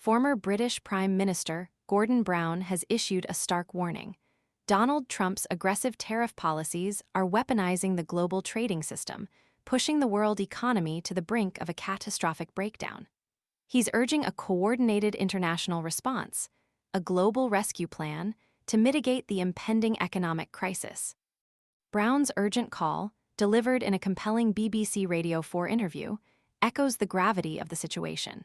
former British Prime Minister Gordon Brown has issued a stark warning. Donald Trump's aggressive tariff policies are weaponizing the global trading system, pushing the world economy to the brink of a catastrophic breakdown. He's urging a coordinated international response, a global rescue plan, to mitigate the impending economic crisis. Brown's urgent call, delivered in a compelling BBC Radio 4 interview, echoes the gravity of the situation.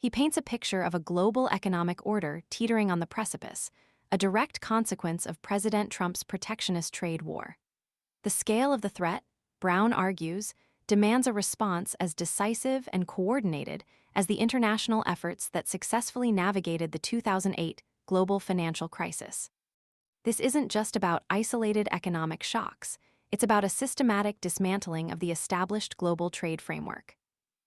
He paints a picture of a global economic order teetering on the precipice, a direct consequence of President Trump's protectionist trade war. The scale of the threat, Brown argues, demands a response as decisive and coordinated as the international efforts that successfully navigated the 2008 global financial crisis. This isn't just about isolated economic shocks, it's about a systematic dismantling of the established global trade framework.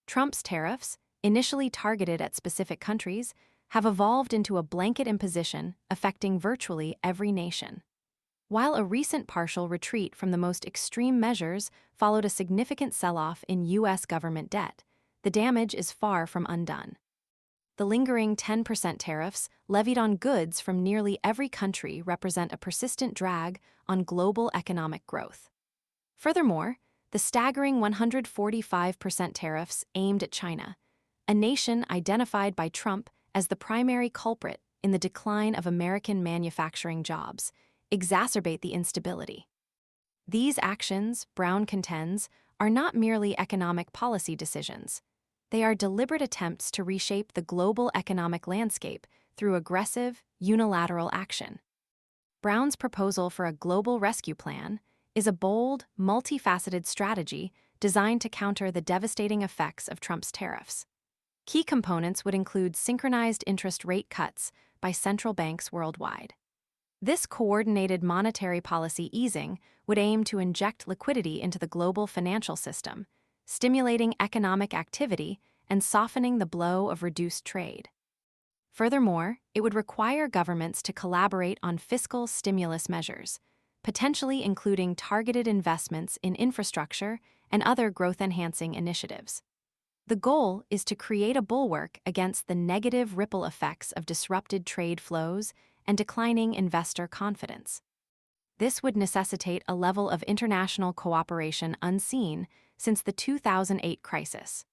Trump's tariffs, initially targeted at specific countries, have evolved into a blanket imposition affecting virtually every nation. While a recent partial retreat from the most extreme measures followed a significant sell-off in U.S. government debt, the damage is far from undone. The lingering 10% tariffs levied on goods from nearly every country represent a persistent drag on global economic growth. Furthermore, the staggering 145% tariffs aimed at China, a nation identified by Trump as the primary culprit in the decline of American manufacturing jobs, exacerbate the instability. These actions, Brown contends, are not merely economic policy decisions. They are deliberate attempts to reshape the global economic landscape through aggressive, unilateral action. Brown's proposal for a global rescue plan is a bold, multifaceted strategy designed to counter the devastating effects of Trump's tariffs. Key components would include synchronized interest rate cuts by central banks worldwide. This coordinated monetary policy easing would aim to inject liquidity into the global financial system, stimulating economic activity and softening the blow of reduced trade. Furthermore, it would require governments to collaborate on fiscal stimulus measures, potentially including targeted investments in infrastructure and other growth-enhancing initiatives. The goal is to create a bulwark against the negative ripple effects of disrupted trade flows and declining investor confidence. This would necessitate a level of international cooperation unseen since the 2008 crisis,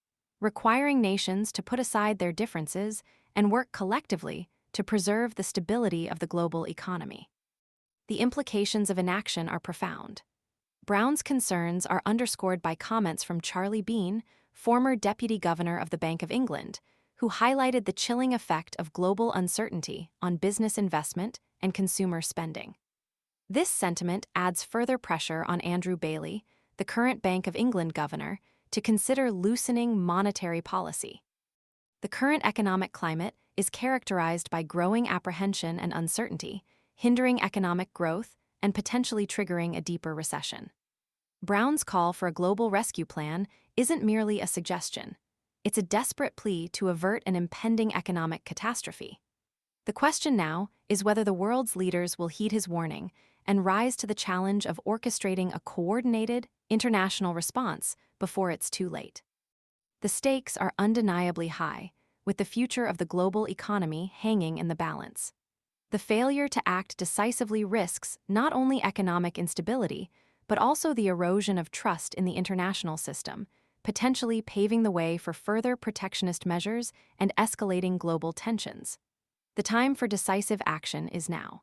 requiring nations to put aside their differences and work collectively to preserve the stability of the global economy. The implications of inaction are profound. Brown's concerns are underscored by comments from Charlie Bean, former Deputy Governor of the Bank of England, who highlighted the chilling effect of global uncertainty on business investment and consumer spending. This sentiment adds further pressure on Andrew Bailey, the current Bank of England governor, to consider loosening monetary policy. The current economic climate is characterized by growing apprehension and uncertainty, hindering economic growth and potentially triggering a deeper recession. Brown's call for a global rescue plan isn't merely a suggestion. It's a desperate plea to avert an impending economic catastrophe. The question now is whether the world's leaders will heed his warning and rise to the challenge of orchestrating a coordinated, international response before it's too late. The stakes are undeniably high, with the future of the global economy hanging in the balance. The failure to act decisively risks not only economic instability, but also the erosion of trust in the international system, potentially paving the way for further protectionist measures and escalating global tensions. The time for decisive action is now.